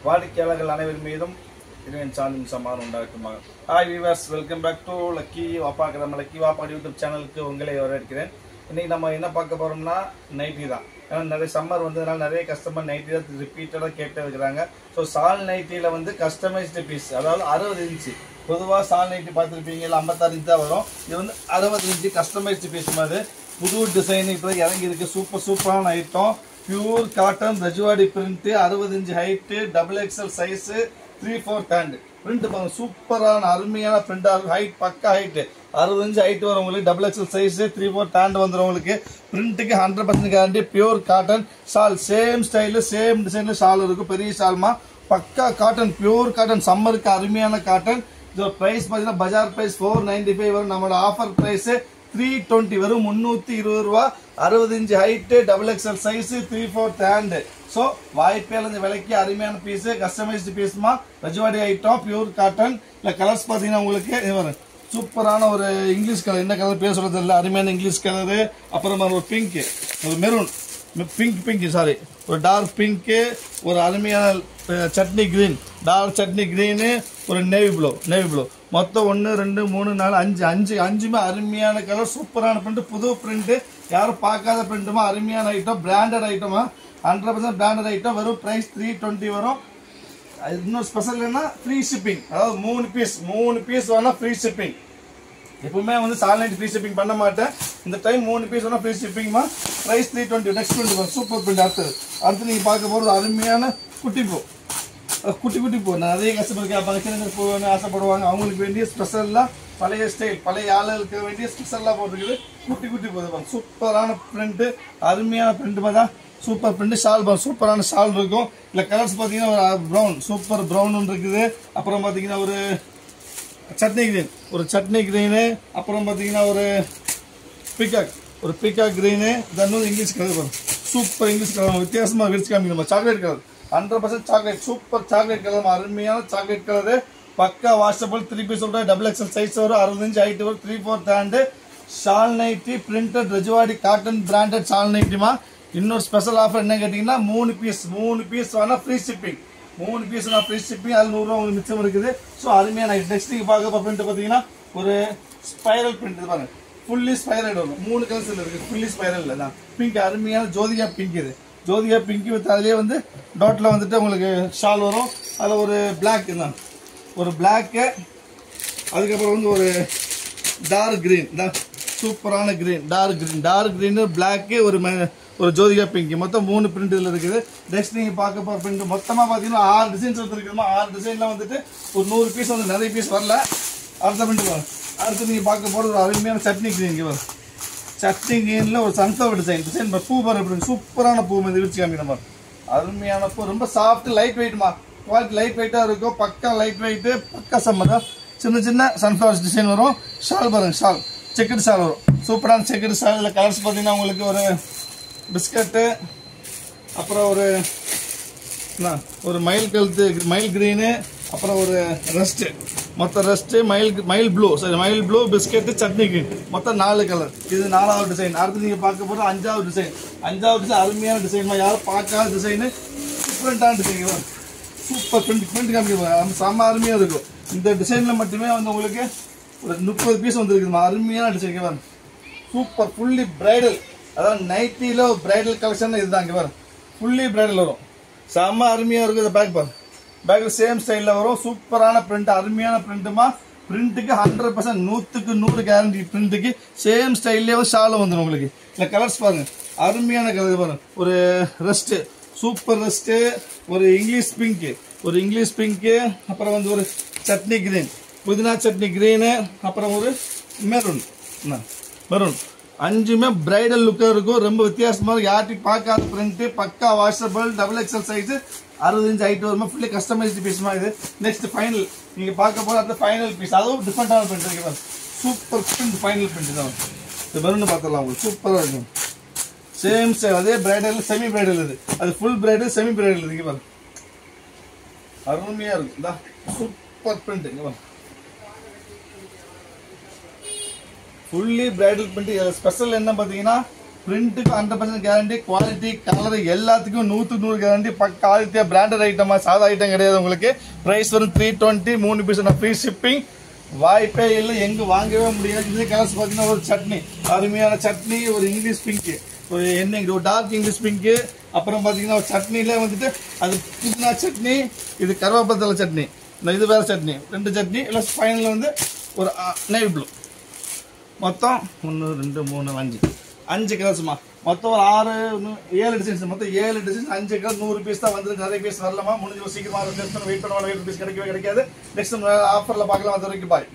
வாடிக்கையாளர்கள் அனைவர் மீதும் இறைவன் சாந்தியும் சமாதானம் உண்டாகட்டுமாக. Hi viewers, welcome back to lucky Vappa கிராம லக்கி வாப்பா யூடியூப் சேனலுக்கு உங்களை வரவேற்கிறேன். இன்னைக்கு நம்ம என்ன பார்க்க போறோம்னா நைட்டி தான். ஏன்னா நிறைய சம்மர் வந்ததுனால நிறைய கஸ்டமர் நைட்டி தான் ரிப்பீட்டடாக கேட்டு இருக்கிறாங்க. ஸோ சால் நைட்டியில் வந்து கஸ்டமைஸ்டு பீஸ், அதாவது 60 இன்ச்சு. பொதுவாக சால் நைட்டி பார்த்துருப்பீங்க, 56 இன்ச்சு தான் வரும். இது வந்து 60 இன்ச்சு கஸ்டமைஸ்டு பீஸ் மாதிரி புது டிசைன் இப்போ இறங்கி இருக்கு. சூப்பரான item. Pure cotton Rajwadi print, 60 inch height, XXL size, 3/4 hand print பாருங்க. சூப்பரான அருமையான பிரிண்டா இருக்கும். ஹைட் பக்கா ஹைட்டு 60 இன்ச்சு ஹைட் வரும் உங்களுக்கு. XXL சைஸு, 3/4 ஹேண்ட் வந்துடும் உங்களுக்கு. பிரிண்ட்டுக்கு 100% guarantee. Pure cotton shawl, same style same டிசைன்ல ஷால் இருக்கும். பெரிய ஷால்மா, பக்கா காட்டன், பியூர் காட்டன். சம்மருக்கு அருமையான காட்டன். இதோட பிரைஸ் பார்த்தீங்கன்னா பஜார் பிரைஸ் 495 வரும். நம்மளோட ஆஃபர் பிரைஸ் 320 வரும். 320 ரூபா. 60 inch height, XXL size, 3/4 hand. So வாய்ப்பே இந்த விலைக்கு அருமையான piece, customised பீஸ்மா, Rajwadi item, pure cotton. இல்லை கலர்ஸ் பார்த்தீங்கன்னா உங்களுக்கு சூப்பரான ஒரு இங்கிலீஷ் கலர், என்ன கலர் பேர் சொல்றது இல்லை, அருமையான இங்கிலீஷ் கலரு. அப்புறமா ஒரு பிங்க், ஒரு மெரூன், பிங்க் சாரி, ஒரு டார்க் பிங்க்கு, ஒரு அருமையான chutney green, dark chutney green, ஒரு நேவி ப்ளூ. மொத்தம் 1 2 3 4 5 அருமையான கலர். சூப்பரான பிரிண்ட், புது பிரிண்ட், யாரும் பார்க்காத பிரிண்ட்டுமா, அருமையான ஐட்டம், பிராண்டட் ஐட்டமா, 100% பிராண்டட் ஐட்டம். வரும் பிரைஸ் 320 வரும். இன்னொரு ஸ்பெஷல் என்ன, ஃப்ரீ ஷிப்பிங். அதாவது 3 பீஸ் வேணா ஃப்ரீ ஷிப்பிங். எப்பவுமே வந்து சால் நைட்டி ஃப்ரீ ஷிப்பிங் பண்ண மாட்டேன். இந்த டைம் 3 பீஸ் வேணா ஃப்ரீ ஷிப்பிங்மா. Price 320. Next print super print. அடுத்து நீங்க பார்க்க போறது அருமையான குட்டி பூ. நிறைய கஸ்டமர் கேட்பாங்க, சின்ன பூ வேணும் ஆசைப்படுவாங்க. அவங்களுக்கு வேண்டிய ஸ்பெஷல்லாம் பழைய ஸ்டைல், பழைய ஆளுகளுக்கு வேண்டிய ஸ்பெஷலாக போட்டுருக்குது. குட்டி பூ சூப்பரான பிரிண்ட், அருமையான பிரிண்ட் தான். Super print. ஷால் சூப்பரான ஷால் இருக்கும். இல்லை கலர்ஸ் பார்த்தீங்கன்னா ஒரு ப்ரௌன், சூப்பர் ப்ரௌன் இருக்குது. அப்புறம் பார்த்தீங்கன்னா ஒரு சட்னி கிரீனு. அப்புறம் பார்த்தீங்கன்னா ஒரு peacock green. Then English colour வரும். சூப்பர் இங்கிலீஷ் கலர், வித்தியாசமாக விரிச்சு காமிக்கணும். Chocolate colour, 100% chocolate, super chocolate colour, அருமையான சாக்லேட் கலரு. பக்கா வாஷபிள், 3 பீஸ் XXL சைஸ் வரும். 60 இன்ச்சு ஹைட் வரும். 3/4 hand shawl nighty, printed Rajwadi cotton branded shawl நைட்டிமா. இன்னொரு ஸ்பெஷல் ஆஃபர் என்ன கேட்டீங்கன்னா 3 பீஸ் வேணா free shipping. 3 piece free shipping. அது 100 ரூபா உங்களுக்கு மிச்சம் இருக்குது. ஸோ அருமையான நெக்ஸ்ட் நீங்க பார்க்க பிரிண்ட் பார்த்தீங்கன்னா ஒரு ஸ்பைரல் பிரிண்ட் பாருங்க. ஃபுல்லி ஸ்பைரல் வரும். 3 கலர்ஸ்ல இருக்கு. ஃபுல்லி ஸ்பைரல் தான். பிங்க், அருமையான ஜோதிகா பிங்க். இது ஜோதிகா பிங்க் வித் அதிலே வந்து டாட்ல வந்துட்டு உங்களுக்கு ஷால் வரும். அதில் ஒரு பிளாக் தான், ஒரு பிளாக்கு. அதுக்கப்புறம் வந்து ஒரு டார்க் கிரீன் தான், சூப்பரான கிரீன், டார்க் கிரீன் பிளாக்கு, ஒரு ஜோதிகா பிங்க். மொத்தம் 3 பிரிண்ட் இதில் இருக்குது. நெக்ஸ்ட் நீங்கள் பார்க்க போகிற பிரிண்ட் மொத்தமாக பார்த்தீங்கன்னா 6 டிசைன்ஸ் வந்துருக்குமா. 6 டிசைன்லாம் வந்துட்டு ஒரு 100 பீஸ் வந்து நிறைய பீஸ் வரல. அடுத்த பிரிண்ட் வரும். அடுத்து நீங்கள் பார்க்க போகிறது ஒரு அருமையான சட்னி கிரீன் வரும். சட்னி கிரீனில் ஒரு சன்ஃப்ளவர் டிசைன் பூ பாரு. சூப்பரான பூ மாதிரி விரிச்சு காமிக்கிற மாதிரி அருமையான பூ. ரொம்ப சாஃப்ட், லைட் வெயிட்மா. குவாலிட்டி லைட் வெயிட்டாக இருக்கும். பக்கா லைட் வெயிட்டு, பக்கா சம்மதம். சின்ன சன்ஃப்ளவர்ஸ் டிசைன் வரும். ஷால் பாருங்க, ஷால் செக்கட் ஷால் வரும். சூப்பரான செக்கட் ஷால். இல்லை கலர்ஸ் பார்த்தீங்கன்னா உங்களுக்கு ஒரு பிஸ்கட்டு, அப்புறம் ஒரு மயில் கிரீனு, அப்புறம் ஒரு ரெஸ்ட்டு. மொத்தம் ரெஸ்ட்டு, மயில் ப்ளூ, பிஸ்கெட்டு, சட்னி கிரீன். மொத்தம் 4 கலர். இது 4வது டிசைன். அடுத்து நீங்கள் பார்க்க போகிறது 5வது டிசைன். அருமையான டிசைன், யாரும் பார்க்காத டிசைனு, டிஃப்ரெண்டான டிசைன். சூப்பர் பிரிண்ட் காமிக்க செம்ம அருமையாக இருக்கும். இந்த டிசைனில் மட்டுமே வந்து உங்களுக்கு ஒரு 30 பீஸ் வந்துருக்குதுமா. அருமையான டிசைன். சூப்பர் ஃபுல்லி பிரைடல், அதாவது நைட்டியில் ஒரு பிரைடல் கலெக்ஷன் இதுதான். இங்கே வரும் ஃபுல்லி பிரைடல் வரும். செம்ம அருமையாக இருக்கும். இந்த பேக்கில் சேம் ஸ்டைலில் வரும். சூப்பரான பிரிண்ட், அருமையான பிரிண்ட்டுமா. பிரிண்ட்டுக்கு 100% 100க்கு 100 கேரண்டி. பிரிண்ட்டுக்கு சேம் ஸ்டைல்லே ஷாலும் வந்துடும் உங்களுக்கு. இல்லை கலர்ஸ் பாருங்க, அருமையான கலர் பாருங்க. ஒரு ரெஸ்ட்டு, சூப்பர் ரெஸ்ட்டு, ஒரு இங்கிலீஷ் பிங்க்கு, அப்புறம் வந்து ஒரு சட்னி கிரீன், புதினா சட்னி கிரீனு, அப்புறம் ஒரு மெரூன். 5மே பிரைடல் லுக்காக இருக்கும். ரொம்ப வித்தியாசமாக யார்ட்டையும் பார்க்காத பிரிண்ட். பக்கா washable, XXL size, 60 inch height வருமா. ஃபுல்லி கஸ்டமைஸ்டு பீஸ்மா இது. நெக்ஸ்ட் ஃபைனல் நீங்கள் பார்க்க போகிற அந்த ஃபைனல் பீஸ், அதுவும் டிஃப்ரெண்டான பிரிண்ட் இருக்கு. சூப்பர் பிரிண்ட், ஃபைனல் பிரிண்ட் தான். இது மெரூன் பார்த்துடலாம் உங்களுக்கு. சூப்பராக இருக்கும். சேம் ஸ்டைல், அதே பிரைடல், செமி பிரைடல். இது அது ஃபுல் பிரைடல், செமி பிரைடல். இருக்கு பாருங்க, அருமையாக இருக்கும். Super print. இங்கே பாருங்க, ஃபுல்லி பிரைடல் பிரிண்ட். ஸ்பெஷல் என்ன பார்த்தீங்கன்னா பிரிண்ட்டுக்கு 100% கேரண்டி, குவாலிட்டி, கலர் எல்லாத்துக்கும் 100 கேரண்டி. பக்க ஆதித்யா பிராண்டட் ஐட்டமா, சாதா ஐட்டம் கிடையாது. உங்களுக்கு பிரைஸ் வரும் 320, 3 பீஸ் ஃப்ரீ ஷிப்பிங். வாய்ப்பே இல்லை, எங்க வாங்கவே முடியாது. இந்த கலர்ஸ் பார்த்தீங்கன்னா ஒரு சட்னி, அருமையான சட்னி, ஒரு இங்கிலீஷ் பிங்க், ஒரு என்ன ஒரு டார்க் இங்கிலீஷ் பிங்க். அப்புறம் பார்த்தீங்கன்னா ஒரு சட்னியில வந்துட்டு அது புதினா சட்னி, இது கருவேப்பிலை சட்னி, இது வேற சட்னி, 2 சட்னி இல்லை. ஃபைனல் வந்து ஒரு நேவி ப்ளூ. மொத்தம் 1 2 3 5 கலர்ஸ்மா. மொத்தம் ஒரு 6 7 டிசைன்ஸ், மொத்தம் 7 டிசைன்ஸ், 5 கலர். 100 பீஸ் தான் வந்து, நிறைய பீஸ் வரலாமா, முடிஞ்ச சீக்கிரமா வெயிட் பண்ணுவாங்க. வெயிட் பீஸ் கிடைக்கவே கிடைக்காது. நெக்ஸ்ட் ஆஃபர்ல பார்க்கலாம். அது வரைக்கும் பாய்.